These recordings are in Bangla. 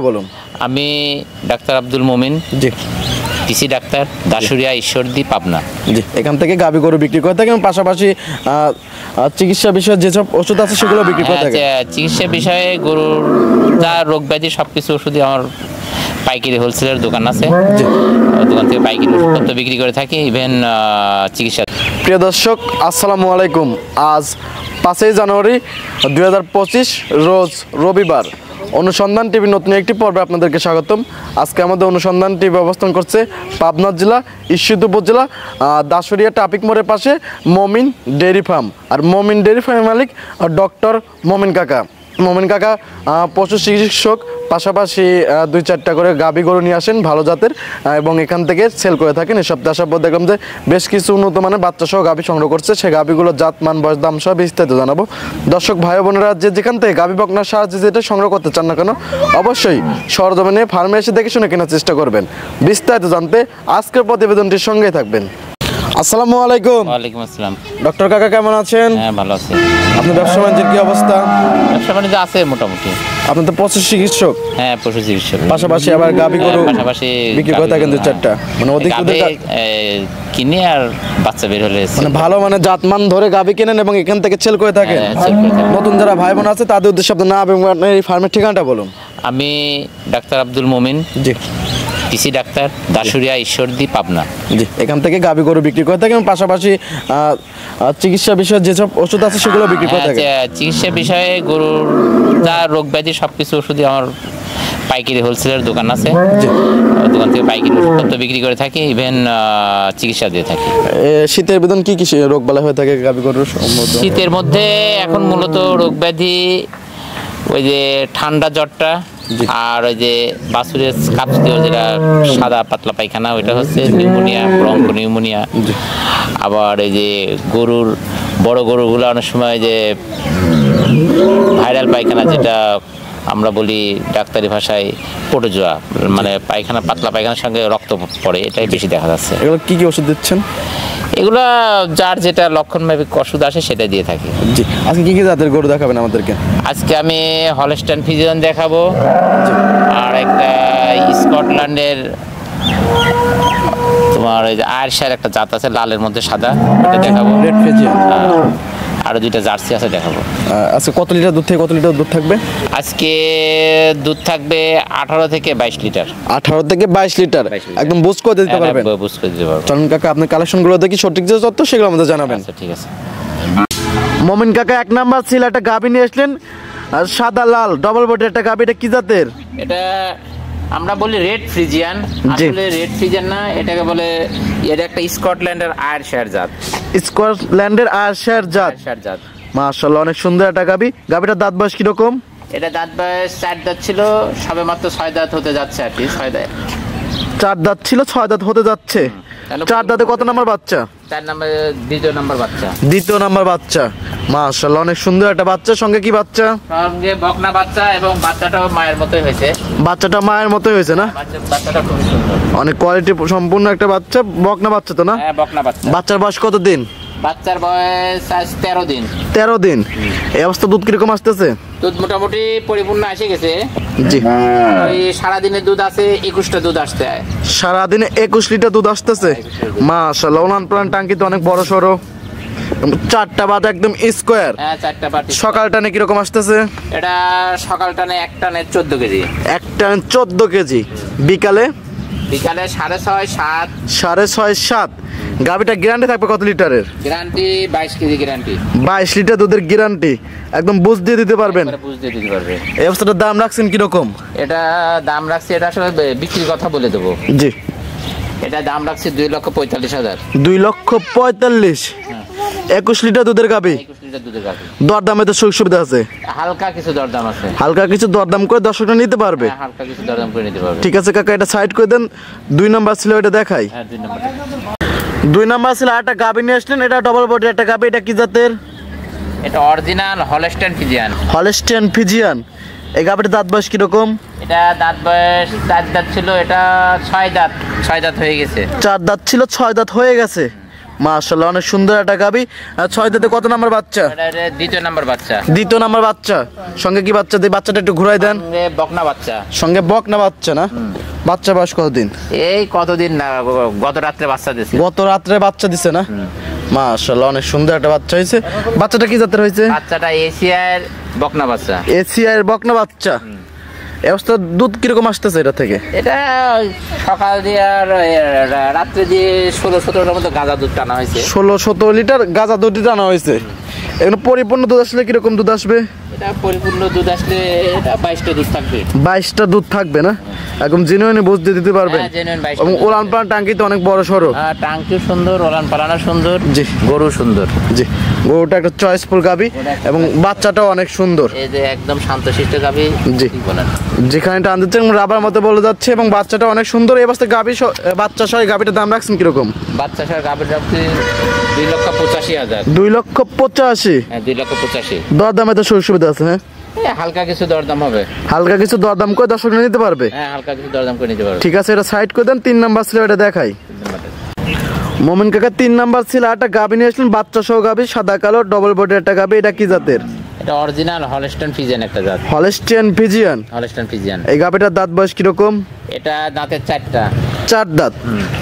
বলুন। আমি ডাক্তার আব্দুল মোমিন, জি পিসি ডাক্তার, দাসুরিয়া, ঈশ্বরদী, পাবনা। জি, এখান থেকে গাভী গরু বিক্রি করে থাকেন, পাশাপাশি চিকিৎসা বিষয়ে যেসব ওষুধ আছে সেগুলো বিক্রি করে থাকেন। চিকিৎসা বিষয়ে গরুর যা রোগ ব্যাধি সবকিছু ওষুধই আমার পাইকারি হোলসেলের দোকান আছে, দোকান থেকে পাইকারি ওষুধপত্র বিক্রি করে থাকি, ইভেন চিকিৎসা। প্রিয় দর্শক, আসসালামু আলাইকুম। আজ 5ই জানুয়ারি 2025 রোজ রবিবার। অনুসন্ধান টিভি নতুন একটি পর্বে আপনাদেরকে স্বাগতম। আজকে আমাদের অনুসন্ধান টিভি অবস্থান করছে পাবনা জেলা ঈশ্বরদী উপজেলা দাসুরিয়া ট্রাফিক মোড়ের পাশে মমিন ডেয়ারি ফার্ম। আর মমিন ডেয়ারি ফার্মের মালিক ডক্টর মমিন কাকা। মমিন কাকা পশু চিকিৎসক, পাশাপাশি 2-4টা করে গাভী গরু নিয়ে আসেন ভালো জাতের, এবং এখান থেকে সেল করে থাকেন। এই সপ্তাহে আসার পর দেখলাম যে বেশ কিছু উন্নত মানের বাচ্চা সহ গাভী সংগ্রহ করছে। সেই গাভীগুলোর জাত, মান, বয়স, দাম সহ বিস্তারিত জানাবো। দর্শক ভাই বোনেরা, যেখান থেকে গাভী বকনার সাহায্যে যেটা সংগ্রহ করতে চান না কেন, অবশ্যই সরজমিনে ফার্মে এসে দেখে শুনে কেনার চেষ্টা করবেন। বিস্তারিত জানতে আজকের প্রতিবেদনটির সঙ্গেই থাকবেন। আসসালামু আলাইকুম। ওয়ালাইকুম আসসালাম। ডক্টর কাকা কেমন আছেন? হ্যাঁ, ভালো আছি। আপনার ব্যবসা বাণিজ্যের কি অবস্থা? ব্যবসা বাণিজ্য আছে মোটামুটি। আপনি তো পশু চিকিৎসক, হ্যাঁ পশু চিকিৎসক, পাশাপাশি আবার গাভী গরু পাশাপাশি বিক্রি করে থাকেন 2-4টা, মানে অধিক কিনে আর বাচ্চা বের হলে মানে ভালো মানে জাতমান ধরে গাভী কেনেন এবং এখান থেকে সেল করে থাকেন। নতুন যারা ভাই বোন আছে তাদের উদ্দেশ্যে আপনার নাম এবং আপনার এই ফার্মের ঠিকানাটা বলুন। আমি ডাক্তার আব্দুল মোমিন, জি পিসি ডাক্তার, দাসুরিয়া, ঈশ্বরদী, পাবনা। জি, এখান থেকে গাভী গরু বিক্রি করে থাকেন, পাশাপাশি চিকিৎসা বিষয়ে যেসব ওষুধ আছে সেগুলো বিক্রি করে থাকেন। চিকিৎসা বিষয়ে গরুর যা রোগ ব্যাধি সবকিছু ওষুধই আমার পাইকারি হোলসেলের দোকান আছে, দোকান থেকে পাইকারি ওষুধপত্র বিক্রি করে থাকি, ইভেন চিকিৎসা দিয়ে থাকি। শীতের বেতন কি কি রোগ বালা হয়ে থাকে গাভী গরুর? শীতের মধ্যে এখন মূলত রোগ ব্যাধি ওই যে ঠান্ডা জ্বরটা, আর ওই যে বাছুরের কাপড় যেটা সাদা পাতলা পায়খানা, ওইটা হচ্ছে নিউমোনিয়া, ব্রঙ্কো নিউমোনিয়া। আবার এই যে গরুর বড় গরুগুলো অনেক সময় যে ভাইরাল পায়খানা, যেটা আমরা বলি ডাক্তারি ভাষায় প্রোটোজোয়া, মানে পায়খানা, পাতলা পায়খানার সঙ্গে রক্ত পড়ে, এটাই বেশি দেখা যাচ্ছে। এগুলো কি কি ওষুধ দিচ্ছেন? এগুলা যার যেটা লক্ষণমাফিক ওষুধ আসে সেটা দিয়ে থাকি। জি, আজকে কি কি জাতের গরু দেখাবেন আমাদেরকে? আজকে আমি হলস্টাইন ফ্রিজিয়ান দেখাবো, আর একটা স্কটল্যান্ডের তোমার ওই যে আয়ারশায়ার একটা জাত আছে লালের মধ্যে সাদা, ওটা দেখাবো। Red Friesian. আরো 2টা জার্সি আছে দেখাবো। আজকে কত লিটার দুধ থেকে কত লিটার দুধ থাকবে? আজকে দুধ থাকবে 18 থেকে 22 লিটার। 18 থেকে 22 লিটার একদম বুঝ করে দিতে পারবেন? বুঝ করে দিতে পারবো। চলুন কাকা, আপনার কালেকশনগুলো দেখি, সঠিক যে তথ্য সেগুলো আমাদের জানাবেন। আচ্ছা, ঠিক আছে। মমিন কাকা 1 নাম্বার ছিল একটা গাভী নিয়ে আসলেন, আর সাদা লাল ডবল বডি একটা গাভী। এটা কি জাতের? এটা আমরা বলি রেড ফ্রিজিয়ান, আসলে রেড ফ্রিজিয়ান না, এটাকে বলে, এটা একটা স্কটল্যান্ডের আয়ারশায়ার জাত। স্কটল্যান্ডের আয়ারশায়ার জাত। মাশাআল্লাহ, অনেক সুন্দর একটা গাভী। গাভীটার দাঁত বয়স কিরকম? এটা দাঁত বয়স 4 দাঁত ছিল, সবে মাত্র 6 দাঁত হতে যাচ্ছে আর কি। 6 দাঁত, 4 দাঁত ছিল, 6 দাঁত হতে যাচ্ছে। 4 দাঁতে কত নাম্বার বাচ্চা? 4 নাম্বার, দ্বিতীয় নাম্বার বাচ্চা। দ্বিতীয় নাম্বার বাচ্চা। মাশাআল্লাহ, অনেক সুন্দর একটা বাচ্চা। সঙ্গে কি বাচ্চা? সঙ্গে বকনা বাচ্চা, এবং বাচ্চাটাও মায়ের মতোই হয়েছে। বাচ্চাটা মায়ের মতোই হয়েছে না? বাচ্চাটা খুব সুন্দর, অনেক কোয়ালিটি সম্পূর্ণ একটা বাচ্চা। বকনা বাচ্চা তো না? হ্যাঁ, বকনা বাচ্চা। বাচ্চার বয়স কত দিন? বাচ্চার বয়স আজ 13 দিন। 13 দিন। এই অবস্থা দুধ কিরকম আসতেছে? দুধ মোটামুটি পরিপূর্ণ এসে গেছে। জি, ওই সারাদিনের দুধ আছে 21টা দুধ আসতে। সারাদিনে 21 লিটার দুধ আসতেছে। মাশাআল্লাহ, ওলান প্লান টাঙ্কি তো অনেক বড় সড়ো। 4টা বাট একদম স্কোয়ার। হ্যাঁ, 4টা বাট। সকাল টানে কিরকম আসতেছে? এটা সকাল টানে এক টানে 14 কেজি। এক টানে 14 কেজি। বিকালে? বিকালে 6.5 7। 6.5 7। গাভীটা গ্যারান্টি থাকবে কত লিটারের? Guarantee 22 KG guarantee. 22 লিটার দুধের গ্যারান্টি, একদম বুঝ দিয়ে দিতে পারবেন? বুঝ দিয়ে দিতে পারবে। এই অবস্থাটার দাম রাখছেন কিরকম? এটা দাম রাখছি, এটা আসলে বিক্রির কথা বলে দেবো। জি, এটা দাম রাখছি 2,45,000। 2,45,000। 21 লিটার দুধের গাভী। 21 লিটার দুধের গাভী। দরদামে তো সুযোগ সুবিধা আছে? হালকা কিছু দরদাম আছে। হালকা কিছু দরদাম করে দর্শকরা নিতে পারবে? হ্যাঁ, হালকা কিছু দরদাম করে নিতে পারবে। ঠিক আছে কাকা, এটা সাইড করে দেন। 2 নাম্বার ছিল, এটা দেখাই। হ্যাঁ, 2 নাম্বার। 2 নাম্বার ছিল একটা গাভী নিয়ে আসলেন, এটা ডবল বডি একটা গাভী। এটা কি জাতের? এটা original Holstein Friesian. Holstein Friesian. এই গাভীটার দাঁত বয়স কিরকম? এটা দাঁত বয়স 4 দাঁত ছিল, এটা 6 দাঁত হয়ে গেছে। 4 দাঁত ছিল, 6 দাঁত হয়ে গেছে। মাশাআল্লাহ অনেক সুন্দর একটা গাবি। 6 দাঁতে কত নাম্বার বাচ্চা? এটা দ্বিতীয় নাম্বার বাচ্চা। দ্বিতীয় নাম্বার বাচ্চা। সঙ্গে কি বাচ্চা দেয়? বাচ্চাটা একটু ঘুরাই দেন। সঙ্গে বকনা বাচ্চা। সঙ্গে বকনা বাচ্চা না? বাচ্চা বয়স কতদিন? এই কতদিন না, গত রাত্রে বাচ্চা দিছে। গত রাত্রে বাচ্চা দিছে না? মাশাআল্লাহ অনেক সুন্দর একটা বাচ্চা হয়েছে। বাচ্চাটা কি জাতের হয়েছে? বাচ্চাটা এশিয়ার বকনা বাচ্চা। এশিয়ার বকনা বাচ্চা। এই অবস্থা দুধ কিরকম আসতেছে এটা থেকে? এটা সকাল দিয়ে আর রাত্রে দিয়ে 16-17টার মতো গাঁজা দুধ টানা হয়েছে। 16-17 লিটার গাঁজা দুধ টানা হয়েছে। এগুলো পরিপূর্ণ দুধ আসলে কিরকম দুধ আসবে? এটা পরিপূর্ণ দুধ আসলে এটা 22টা দুধ থাকবে। 22টা দুধ থাকবে না? একদম জেনুইন বুঝ দিয়ে দিতে পারবেন। হ্যাঁ, genuine 22টা এবং ওলান পালান টাঙ্কি তো অনেক বড় সরো। হ্যাঁ, টাঙ্কিও সুন্দর, ওলান পালানো সুন্দর, জি। গরু সুন্দর। জি, গরুটা একটা চয়েসফুল গাবি এবং বাচ্চাটাও অনেক সুন্দর। এই যে একদম শান্তশিষ্ট গাভী। জি। কি বলেন? যেখানে টান দিচ্ছেন রাবার মতো বলে যাচ্ছে এবং বাচ্চাটা অনেক সুন্দর। এই অবস্থায় গাবি বাচ্চা সহ গাবিটার দাম রাখছেন কিরকম? বাচ্চা সহ গাভীর রাখতে 2,85,000। 2,85,000? হ্যাঁ, 2,85,000। দরদামে তো সুযোগ সুবিধা আছে? হ্যাঁ, হালকা কিছু দরদাম হবে। হালকা কিছু দরদাম করে দর্শক নিতে পারবে? হ্যাঁ, হালকা কিছু দরদাম করে নিতে পারবে। ঠিক আছে, এটা সাইড করে দেন। 3 নাম্বার ছিল, এটা দেখাই। মোমিন কাকা 3 নাম্বার ছিল একটা গাবি নিয়ে আসলেন, বাচ্চা সহ গাবি, সাদা কালো ডবল বডির একটা গাবি। এটা কি জাতের? এটা অরিজিনাল হলস্টাইন ফ্রিজিয়ান একটা জাত। Holstein Friesian. Holstein Friesian. এই গাবিটার দাঁত বয়স কিরকম? এটা দাঁতের 4টা। 4 দাঁত।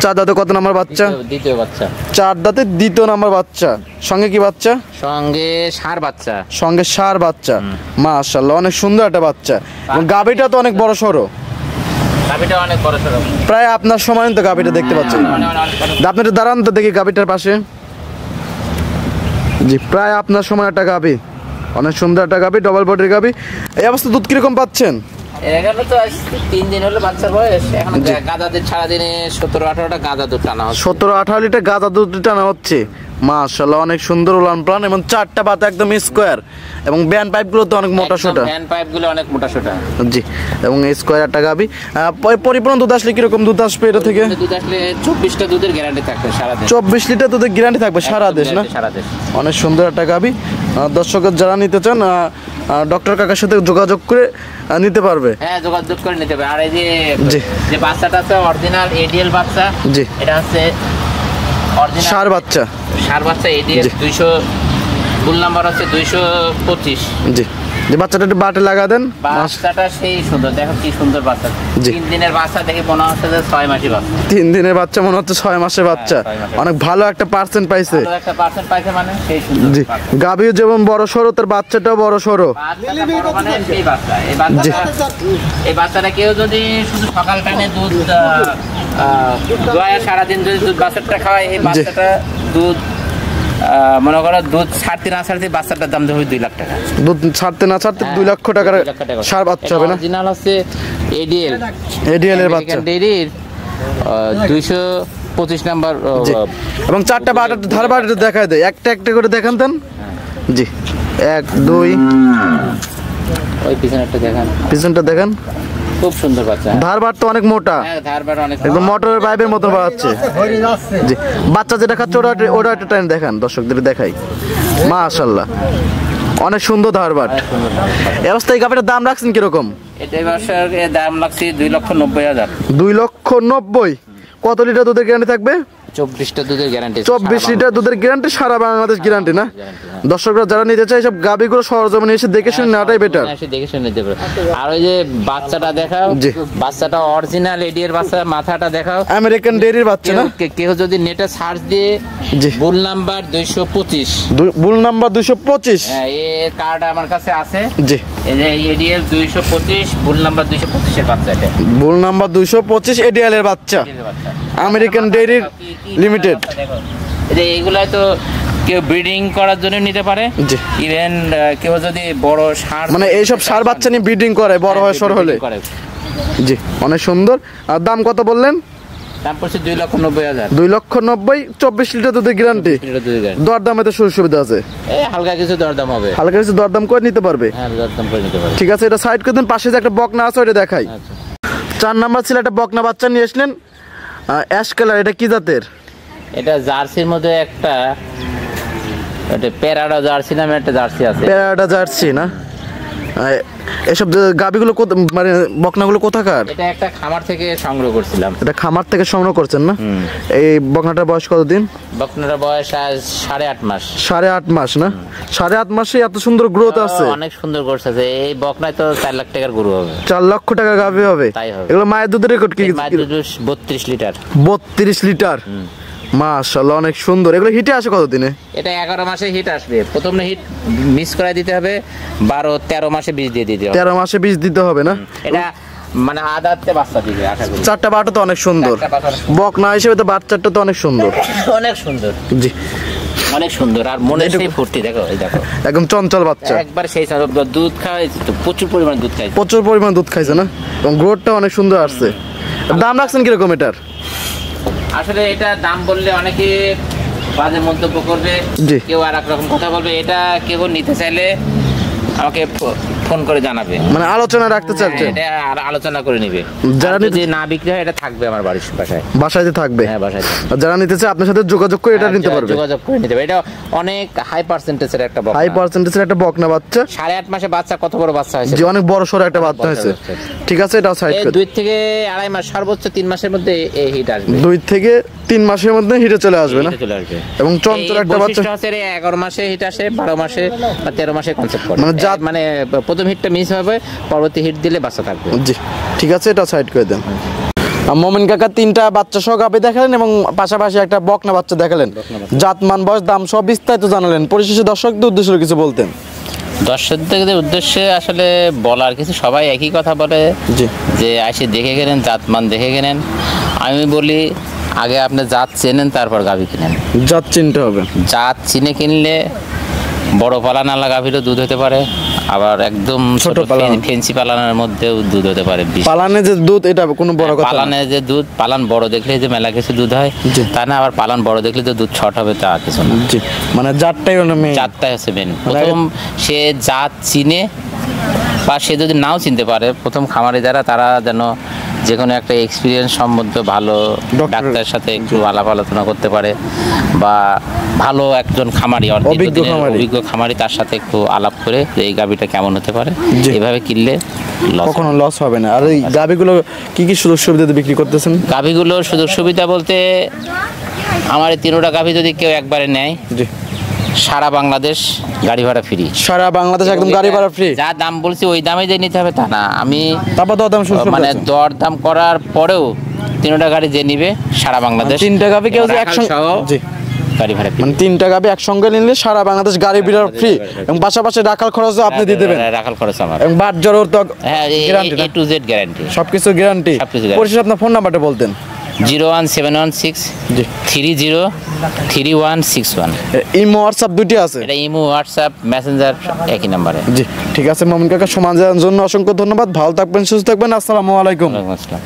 4 দাঁতে কত নাম্বার বাচ্চা? দ্বিতীয় বাচ্চা। 4 দাঁতে দ্বিতীয় নাম্বার বাচ্চা। সঙ্গে কি বাচ্চা? সঙ্গে ষাঁড় বাচ্চা। সঙ্গে ষাঁড় বাচ্চা। মাশাআল্লাহ অনেক সুন্দর একটা বাচ্চা। এবং গাবিটা তো অনেক বড় সরো। গাভীটা অনেক বড় সড়ো। প্রায় আপনার সময় তো গাবিটা দেখতে পাচ্ছেন। আপনি একটু দাঁড়ান তো দেখি গাবিটার পাশে। জি, প্রায় আপনার সময় একটা গাবি, অনেক সুন্দর একটা গাবি, ডবল বডির গাবি। এই অবস্থা দুধ কিরকম পাচ্ছেন? এখানে তো 3 দিন হলো বাচ্চার বয়স। এখন গাঁজা দুধ সারাদিনে 17-18টা গাঁজা দুধ টানা হচ্ছে। 17-18 লিটার গাঁদা দুধ টানা হচ্ছে। মাশাআল্লাহ অনেক সুন্দর উলান প্লান এবং 4টা বাতা একদম স্কোয়ার এবং ব্যান পাইপগুলো তো অনেক মোটা সোটা। ব্যান পাইপগুলো অনেক মোটা সোটা। জি, এবং স্কোয়ার একটা গাবি। পরিপূর্ণ দুধ আসলে কিরকম দুধ আসবে এটা থেকে? দুধ আসলে 24টা দুধের গ্যারান্টি থাকবে সারা দেশ। 24 লিটার দুধের গ্যারান্টি থাকবে সারা দেশ না? সারা দেশ। অনেক সুন্দর একটা গাবি। দর্শকের যারা নিতে চান ডক্টর কাকার সাথে যোগাযোগ করে নিতে পারবে। হ্যাঁ, যোগাযোগ করে নিতে পারবে। আর এই জি। যে বাচ্চাটা আছে অরিজিনাল এডিএল বাচ্চা। জি। এটা হচ্ছে অরিজিনাল ষাঁড় বাচ্চা। ষাঁড় বাচ্চা এডিএল 200, ফুল নাম্বার হচ্ছে 225। জি, যে বাচ্চাটা একটু বাটে লাগা দেন। বাচ্চাটা সেই সুন্দর, দেখো কি সুন্দর বাচ্চা। জি। 3 দিনের বাচ্চা দেখে মনে হচ্ছে যে 6 মাসের বাচ্চা। 3 দিনের বাচ্চা মনে হচ্ছে 6 মাসের বাচ্চা। 6 মাসের। অনেক ভালো একটা পার্সেন্ট পাইছে। ভালো একটা পার্সেন্ট পাইছে মানে সেই সুন্দর জি, বাচ্চা। গাবিও যেমন বড় সরো তার বাচ্চাটাও বড় সরো। বাচ্চাটা বড় মানে সেই বাচ্চা। এই বাচ্চাটা কেউ যদি শুধু সকাল টাইমে দুধ দোয়া সারাদিন যদি দুধ বাচ্চাটা খাওয়ায়, এই বাচ্চাটা দুধ মনে করো দুধ ছাড়তে না ছাড়তে বাচ্চাটার দাম হবে 2 লাখ টাকা। দুধ ছাড়তে না ছাড়তে 2 লক্ষ টাকার ষাঁড় বাচ্চা হবে না? অরিজিনাল হচ্ছে এডিএল। এডিএল এর বাচ্চা। ডেইরির 225 নাম্বার। জি, এবং 4টা বাটা ধার বাটা দেখায় দেয়, একটা একটা করে দেখান দেন। জি, 1 2 ওই পিছনেরটা দেখেন, পিছনটা দেখেন। খুব সুন্দর বাচ্চা। ধার বার তো অনেক মোটা, হ্যাঁ, ধারবার অনেক একদম মোটরের পাইপের মতো বাড়াচ্ছে। জি, বাচ্চা যেটা খাচ্ছে ওটা একটা টাইম দেখান, দর্শকদের দেখাই। মাশাআল্লাহ অনেক সুন্দর ধারবার। এই অবস্থায় গাভীটার দাম রাখছেন কিরকম? এটা ব্যবসার দাম লাগছে 2,90,000। 2,90,000। কত লিটার দুধের গ্যারান্টি থাকবে? 24টা দুধের গ্যারান্টি। 24 লিটার দুধের গ্যারান্টি, সারা বাংলাদেশ গ্যারান্টি না? দর্শকরা যারা নিতে চায় সব গাভীগুলো সরজমিনে এসে দেখে শুনে নেওয়াটাই বেটার। এসে দেখে শুনে নিতে পারে। আর ওই যে বাচ্চাটা দেখাও। জি। বাচ্চাটা অরিজিনাল এডিএর বাচ্চা, মাথাটা দেখাও আমেরিকান ডেইরির বাচ্চা না? কেউ যদি নেটে সার্চ দিয়ে জি, বুল নাম্বার 225, বুল নাম্বার 225। হ্যাঁ, এই কার্ড আমার কাছে আছে। জি, এই যে এডিএল 225, বুল নাম্বার 225 এর বাচ্চা। এটা বুল নাম্বার 225 এডিএল এর বাচ্চা, আমেরিকান ডেইরি লিমিটেড। এই যে এইগুলাই তো কেউ ব্রিডিং করার জন্য নিতে পারে। জি। ইভেন কেউ যদি বড় ষাঁড় মানে এইসব ষাঁড় বাচ্চা নিয়ে ব্রিডিং করে বড় হয় সর হলে। জি, অনেক সুন্দর। আর দাম কত বললেন? দাম পড়ছে 2,90,000। 2,90,000, 24 লিটার দুধের গ্যারান্টি। দরদামে তো সুযোগ সুবিধা আছে? এই হালকা কিছু দরদাম হবে। হালকা কিছু দরদাম করে নিতে পারবে? হ্যাঁ, দরদাম করে নিতে পারবে। ঠিক আছে, এটা সাইড করে দেন। পাশে যে একটা বকনা আছে ওটা দেখাই। 4 নাম্বার ছিল একটা বকনা বাচ্চা নিয়ে আসলেন, অ্যাশ কালার। এটা কি জাতের? এটা জার্সির মধ্যে একটা, এটা প্যারাডা জার্সি নামে একটা জার্সি আছে। প্যারাডা জার্সি না? এসব গাবিগুলো মানে বকনাগুলো কোথাকার? এটা একটা খামার থেকে সংগ্রহ করছিলাম। এটা খামার থেকে সংগ্রহ করছেন না? এই বকনাটার বয়স কতদিন? বকনাটার বয়স আজ 8.5 মাস। 8.5 মাস না? 8.5 মাসে এত সুন্দর গ্রোথ আছে? অনেক সুন্দর গ্রোথ আছে। এই বকনায় তো 4 লাখ টাকার গরু হবে। 4 লক্ষ টাকা গাবি হবে? তাই হবে। এগুলো মায়ের দুধের রেকর্ড কি? মায়ের দুধ 32 লিটার। 32 লিটার, মাশাআল্লাহ অনেক সুন্দর। এগুলো হিটে আসে কতদিনে? এটা 11 মাসে হিট আসবে। প্রথমে হিট মিস করে দিতে হবে, 12-13 মাসে বীজ দিয়ে দিতে হবে। 13 মাসে বীজ দিতে হবে না? এটা মানে আদাতে বাচ্চা দিবে আশা করি। 4টা বাটা তো অনেক সুন্দর, বকনা হিসেবে তো বাচ্চাটা তো অনেক সুন্দর। অনেক সুন্দর, জি অনেক সুন্দর। আর মনে সেই ফুর্তি, দেখো এই দেখো একদম চঞ্চল বাচ্চা, একবার সেই দুধ খাওয়াই তো, প্রচুর পরিমাণ দুধ খাই, প্রচুর পরিমাণ দুধ খাইছে না? এবং গ্রোথটা অনেক সুন্দর আসছে। দাম রাখছেন কিরকম এটার? আসলে এটা দাম বললে অনেকে বাজে মন্তব্য করবে, কেউ আর এক রকম কথা বলবে। এটা কেউ নিতে চাইলে আমাকে ফোন করে জানাবে, মানে আলোচনা রাখতে চাচ্ছে, এটা আলোচনা করে নিবে। যারা যদি না বিক্রি হয় এটা থাকবে আমার বাড়ির বাসায় থাকবে। হ্যাঁ বাসায়। যারা নিতে চায় আপনার সাথে যোগাযোগ করে এটা নিতে পারবে, যোগাযোগ করে নিতে পারবে। এটা অনেক হাই পার্সেন্টেজের একটা বকনা, হাই পার্সেন্টেজের একটা বকনা বাচ্চা। 8.5 মাসে বাচ্চা, কত বড় বাচ্চা হয়েছে, যে অনেক বড় সরো একটা বাচ্চা হয়েছে। ঠিক আছে, এটা সাইড করে 2 থেকে 2.5 মাস, সর্বোচ্চ 3 মাসের মধ্যে এই হিট আসবে। 2 থেকে 3 মাসের মধ্যে হিটে চলে আসবে না? চলে আসবে। এবং চঞ্চল একটা বাচ্চা আছে 11 মাসে হিট আসে, 12 মাসে বা 13 মাসে কনসেপ্ট করে। মানে প্রথম হিটটা মিস হবে, পরবর্তী হিট দিলে বাচ্চা থাকবে। জি ঠিক আছে, এটা সাইড করে দেন। মোমিন কাকা 3টা বাচ্চা সহ গাভী দেখালেন এবং পাশাপাশি একটা বকনা বাচ্চা দেখালেন। জাতমান, বয়স, দাম সব বিস্তারিত জানালেন। পরিশেষে দর্শকদের উদ্দেশ্যে কিছু বলতেন? দর্শকদের উদ্দেশ্যে আসলে বলার কিছু, সবাই একই কথা বলে যে এসে দেখে গেলেন, জাতমান দেখে গেলেন। আমি বলি আগে আপনি জাত চেনেন, তারপর গাভী কিনেন। জাত চিনতে হবে। জাত চিনে কিনলে বড় পালানালা গাভীরও দুধ হতে পারে, আবার একদম ছোট ফেন্সি পালানের মধ্যেও দুধ হতে পারে। পালানে যে দুধ, এটা কোনো বড় কথা। পালানে যে দুধ, পালান বড় দেখলে যে মেলা কিছু দুধ হয় তা না, আবার পালান বড় দেখলে তো দুধ ছট হবে তা কিছু না। মানে জাতটাই হলো মেন। জাতটাই হচ্ছে মেন। প্রথম সে জাত চিনে, বা সে যদি নাও চিনতে পারে, প্রথম খামারে যারা, তারা যেন যে কোনো একটা এক্সপিরিয়েন্স সম্বন্ধে ভালো ডাক্তারের সাথে একটু আলাপ আলোচনা করতে পারে, বা ভালো একজন খামারি, অভিজ্ঞ খামারি, তার সাথে একটু আলাপ করে যে এই গাভীটা কেমন হতে পারে, এইভাবে কিনলে কখনো লস হবে না। আর এই গাভীগুলো কি কি সুযোগ সুবিধা বিক্রি করতেছেন? গাভীগুলোর সুযোগ সুবিধা বলতে, আমার এই 3টা গাভী যদি কেউ একবারে নেয়, সারা বাংলাদেশ গাড়ি ভাড়া ফ্রি। সারা বাংলাদেশ একদম গাড়ি ভাড়া ফ্রি। যা দাম বলছি ওই দামে যে নিতে হবে তা না। আমি তারপর দরদাম মানে দরদাম করার পরেও 3টা গাড়ি যে নিবে সারা বাংলাদেশ, 3টা গাভী কেউ একসঙ্গে গাড়ি ভাড়া, মানে 3টা গাভী একসঙ্গে নিলে সারা বাংলাদেশ গাড়ি ভাড়া ফ্রি, এবং পাশাপাশি রাখাল খরচও আপনি দিয়ে দেবেন। রাখাল খরচ আমার, এবং বাট জড়োর তো guarantee, A to Z guarantee, সবকিছু গ্যারান্টি। পরিশেষে আপনার ফোন নাম্বারটা বলতেন? 01716 303161। ইমো হোয়াটসঅ্যাপ দুটি আছে? এটা ইমো, হোয়াটসঅ্যাপ, মেসেঞ্জার একই নম্বরে। জি ঠিক আছে। মোমিন কাকা সময় দেওয়ার জন্য অসংখ্য ধন্যবাদ। ভালো থাকবেন, সুস্থ থাকবেন। আসসালামু আলাইকুম। ওয়ালাইকুম আসসালাম।